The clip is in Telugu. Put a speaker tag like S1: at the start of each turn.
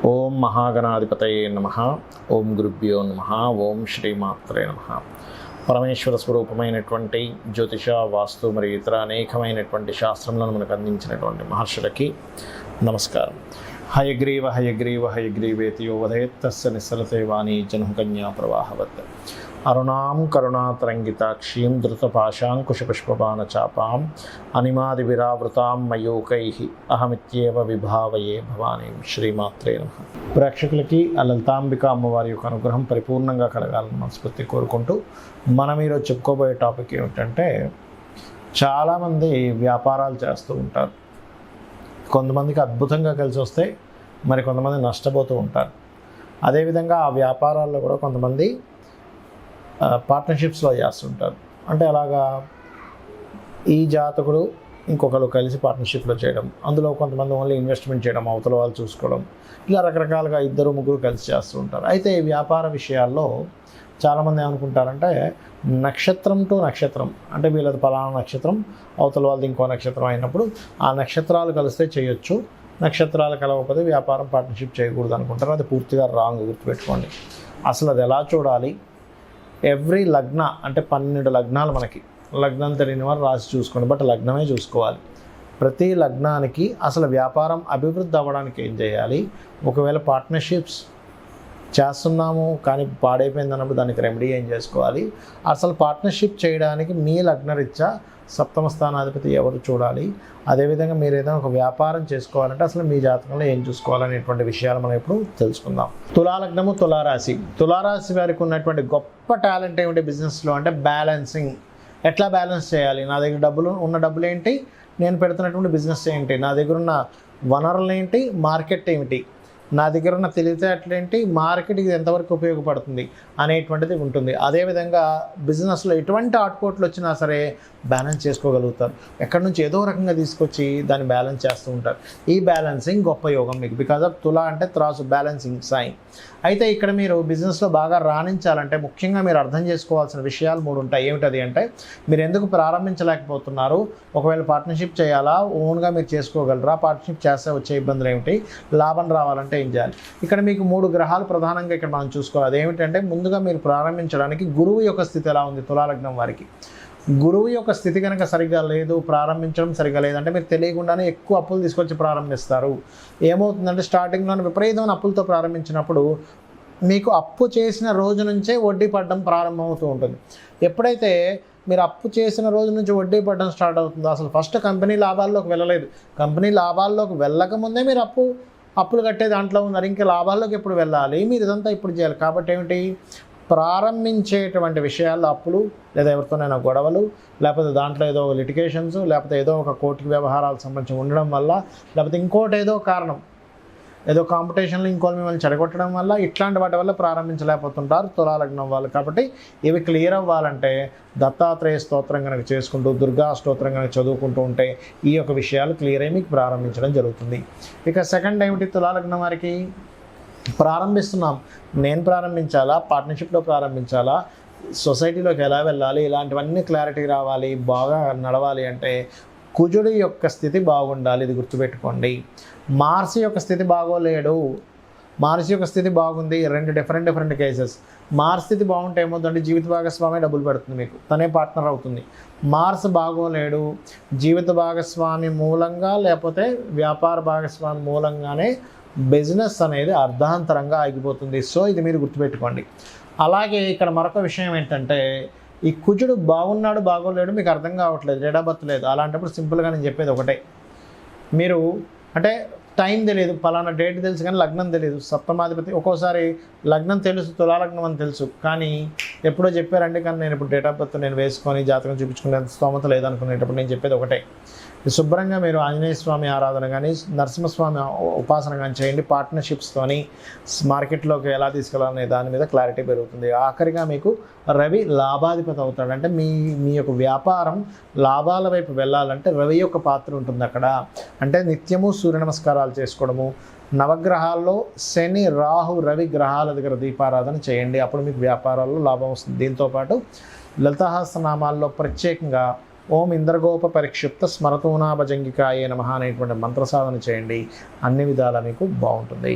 S1: ఓం మహాగణాధిపతయే నమః. ఓం గురుభ్యో నమః. ఓం శ్రీమాత్రే నమః. పరమేశ్వర స్వరూపమైనటువంటి జ్యోతిష, వాస్తు మరియు ఇతర అనేకమైనటువంటి శాస్త్రములను మనకు అందించినటువంటి మహర్షులకి నమస్కారం. హయగ్రీవ హయగ్రీవ హయగ్రీవేతి యో వదయత్తస్య నిస్సరతే వాణి జన్మకన్యా ప్రవాహవత్. అరుణాం కరుణాతరంగితాక్షీం ధృతపాశాంకుశపుష్పబాణచాపాం అనిమాదివిరావృతాం మయూకైః అహమిత్యేవ విభావయే భవానీం. శ్రీమాత్రే నమః. ప్రేక్షకులకి ఆ లలితాంబిక అమ్మవారి యొక్క అనుగ్రహం పరిపూర్ణంగా కలగాలని మనస్ఫూర్తి కోరుకుంటూ మనం ఈరోజు చెప్పుకోబోయే టాపిక్ ఏమిటంటే, చాలామంది వ్యాపారాలు చేస్తూ ఉంటారు. కొంతమందికి అద్భుతంగా కలిసి వస్తాయి, మరి కొంతమంది నష్టపోతూ ఉంటారు. అదేవిధంగా ఆ వ్యాపారాల్లో కూడా కొంతమంది పార్ట్నర్షిప్స్లో చేస్తుంటారు. అంటే అలాగా ఈ జాతకుడు ఇంకొకరు కలిసి పార్ట్నర్షిప్లో చేయడం, అందులో కొంతమంది ఓన్లీ ఇన్వెస్ట్మెంట్ చేయడం, అవతల వాళ్ళు చూసుకోవడం, ఇలా రకరకాలుగా ఇద్దరు ముగ్గురు కలిసి చేస్తూ ఉంటారు. అయితే ఈ వ్యాపార విషయాల్లో చాలామంది ఏమనుకుంటారంటే, నక్షత్రం టు నక్షత్రం, అంటే వీళ్ళది పలానా నక్షత్రం, అవతల వాళ్ళది ఇంకో నక్షత్రం అయినప్పుడు ఆ నక్షత్రాలు కలిస్తే చేయొచ్చు, నక్షత్రాలు కలవకపోతే వ్యాపారం పార్ట్నర్షిప్ చేయకూడదు అనుకుంటారు. అది పూర్తిగా రాంగ్, గుర్తుపెట్టుకోండి. అసలు అది ఎలా చూడాలి? ఎవ్రీ లగ్న అంటే 12 లగ్నాలు, మనకి లగ్నం తెలియని వారు రాసి చూసుకోండి, బట్ లగ్నమే చూసుకోవాలి. ప్రతి లగ్నానికి అసలు వ్యాపారం అభివృద్ధి అవ్వడానికి ఏం చేయాలి, ఒకవేళ పార్ట్నర్షిప్స్ చేస్తున్నాము కానీ పాడైపోయింది అన్నప్పుడు దానికి రెమెడీ ఏం చేసుకోవాలి, అసలు పార్ట్నర్షిప్ చేయడానికి మీ లగ్నరీత్యా సప్తమ స్థానాధిపతి ఎవరు చూడాలి, అదేవిధంగా మీరు ఏదైనా ఒక వ్యాపారం చేసుకోవాలంటే అసలు మీ జాతకంలో ఏం చూసుకోవాలనేటువంటి విషయాలు మనం ఇప్పుడు తెలుసుకుందాం. తులాలగ్నము, తులారాశి. తులారాశి వారికి ఉన్నటువంటి గొప్ప టాలెంట్ ఏమిటి బిజినెస్లో అంటే బ్యాలెన్సింగ్. ఎట్లా బ్యాలెన్స్ చేయాలి? నా దగ్గర డబ్బులు ఏంటి, నేను పెడుతున్నటువంటి బిజినెస్ ఏంటి, నా దగ్గర ఉన్న వనరులు ఏంటి, మార్కెట్ ఏమిటి, నా దగ్గర ఉన్న తెలివితేటలు ఏంటి, మార్కెట్కి ఎంతవరకు ఉపయోగపడుతుంది అనేటువంటిది ఉంటుంది. అదేవిధంగా బిజినెస్లో ఎటువంటి ఆటుపోట్లు వచ్చినా సరే బ్యాలెన్స్ చేసుకోగలుగుతారు. ఎక్కడి నుంచి ఏదో రకంగా తీసుకొచ్చి దాన్ని బ్యాలెన్స్ చేస్తూ ఉంటారు. ఈ బ్యాలెన్సింగ్ గొప్ప యోగం మీకు. బికాజ్ ఆఫ్ తులా అంటే త్రాసు, బ్యాలెన్సింగ్ సైన్. అయితే ఇక్కడ మీరు బిజినెస్లో బాగా రాణించాలంటే ముఖ్యంగా మీరు అర్థం చేసుకోవాల్సిన విషయాలు 3 ఉంటాయి. ఏమిటది అంటే, మీరు ఎందుకు ప్రారంభించలేకపోతున్నారు, ఒకవేళ పార్ట్నర్షిప్ చేయాలా, ఓన్గా మీరు చేసుకోగలరా, పార్ట్నర్షిప్ చేస్తే వచ్చే ఇబ్బందులు ఏమిటి, లాభం రావాలంటే ఏం చేయాలి. ఇక్కడ మీకు 3 గ్రహాలు ప్రధానంగా ఇక్కడ మనం చూసుకోవాలి. అదేమిటంటే, ముందుగా మీరు ప్రారంభించడానికి గురువు యొక్క స్థితి ఎలా ఉంది తులాలగ్నం వారికి. గురువు యొక్క స్థితి కనుక సరిగ్గా లేదు, ప్రారంభించడం సరిగ్గా లేదంటే మీరు తెలియకుండానే ఎక్కువ అప్పులు తీసుకొచ్చి ప్రారంభిస్తారు. ఏమవుతుందంటే, స్టార్టింగ్లోనే విపరీతమైన అప్పులతో ప్రారంభించినప్పుడు మీకు అప్పు చేసిన రోజు నుంచే వడ్డీ పడడం ప్రారంభమవుతూ ఉంటుంది. ఎప్పుడైతే మీరు అప్పు చేసిన రోజు నుంచి వడ్డీ పడడం స్టార్ట్ అవుతుందో, అసలు ఫస్ట్ కంపెనీ లాభాల్లోకి వెళ్ళలేదు, కంపెనీ లాభాల్లోకి వెళ్ళకముందే మీరు అప్పులు కట్టే దాంట్లో ఉన్నారు. ఇంకా లాభాల్లోకి ఎప్పుడు వెళ్ళాలి, మీరు ఇదంతా ఇప్పుడు చేయాలి. కాబట్టి ఏమిటి, ప్రారంభించేటువంటి విషయాల్లో అప్పులు, లేదా ఎవరితోనైనా గొడవలు, లేకపోతే దాంట్లో ఏదో లిటిగేషన్స్, లేకపోతే ఏదో ఒక కోర్టు వ్యవహారాలకు సంబంధించి ఉండడం వల్ల, లేకపోతే ఇంకోటి ఏదో కారణం, ఏదో కాంపిటీషన్లో ఇంకోటి మిమ్మల్ని చెడగొట్టడం వల్ల, ఇట్లాంటి వాటి వల్ల ప్రారంభించలేకపోతుంటారు తులాలగ్నం వాళ్ళు. కాబట్టి ఇవి క్లియర్ అవ్వాలంటే దత్తాత్రేయ స్తోత్రం కనుక చేసుకుంటూ, దుర్గా స్తోత్రం కనుక చదువుకుంటూ ఉంటే ఈ యొక్క విషయాలు క్లియర్ అయ్యి మీకు ప్రారంభించడం జరుగుతుంది. ఇక సెకండ్ ఏమిటి, తులాలగ్నం వారికి ప్రారంభిస్తున్నాం, నేను ప్రారంభించాలా, పార్ట్నర్షిప్లో ప్రారంభించాలా, సొసైటీలోకి ఎలా వెళ్ళాలి, ఇలాంటివన్నీ క్లారిటీ రావాలి, బాగా నడవాలి అంటే కుజుడి యొక్క స్థితి బాగుండాలి. ఇది గుర్తుపెట్టుకోండి. మార్సి యొక్క స్థితి బాగోలేడు, మార్సి యొక్క స్థితి బాగుంది. 2 డిఫరెంట్ కేసెస్. మార్స్ స్థితి బాగుంటే ఏమవుతుందంటే, జీవిత భాగస్వామి డబ్బులు పెడుతుంది మీకు, తనే పార్ట్నర్ అవుతుంది. మార్స్ బాగోలేడు, జీవిత భాగస్వామి మూలంగా లేకపోతే వ్యాపార భాగస్వామి మూలంగానే బిజినెస్ అనేది అర్ధాంతరంగా ఆగిపోతుంది. సో ఇది మీరు గుర్తుపెట్టుకోండి. అలాగే ఇక్కడ మరొక విషయం ఏంటంటే, ఈ కుజుడు బాగున్నాడు బాగోలేడు మీకు అర్థం కావట్లేదు, డేట్ ఆఫ్ బర్త్ లేదు. అలాంటప్పుడు సింపుల్గా నేను చెప్పేది ఒకటే, మీరు అంటే టైం తెలియదు, పలానా డేట్ తెలుసు కానీ లగ్నం తెలియదు. సప్తమాధిపతి ఒక్కోసారి లగ్నం తెలుసు, తులాలగ్నం అని తెలుసు, కానీ ఎప్పుడో చెప్పారంటే, కానీ నేను ఇప్పుడు డేట్ ఆఫ్ బర్త్ నేను వేసుకొని జాతకం చూపించుకునేంత స్తోమత లేదనుకునేటప్పుడు నేను చెప్పేది ఒకటే, శుభ్రంగా మీరు ఆంజనేయ స్వామి ఆరాధన కానీ, నరసింహస్వామి ఉపాసన కానీ చేయండి. పార్ట్నర్షిప్స్తోని మార్కెట్లోకి ఎలా తీసుకెళ్ళాలనే దాని మీద క్లారిటీ పెరుగుతుంది. ఆఖరిగా మీకు రవి లాభాధిపతి అవుతాడు. అంటే మీ యొక్క వ్యాపారం లాభాల వైపు వెళ్ళాలంటే రవి యొక్క పాత్ర ఉంటుంది అక్కడ. అంటే నిత్యము సూర్య నమస్కారాలు చేసుకోవడము, నవగ్రహాల్లో శని, రాహు, రవి గ్రహాల దగ్గర దీపారాధన చేయండి. అప్పుడు మీకు వ్యాపారాల్లో లాభం వస్తుంది. దీంతోపాటు లలితాసహస్రనామాల్లో ప్రత్యేకంగా ఓం ఇంద్రగోప పరిక్షిప్త స్మరతూనా భజంగికాయే నమః అనేటువంటి మంత్ర సాధన చేయండి. అన్ని విధాలా మీకు బాగుంటుంది.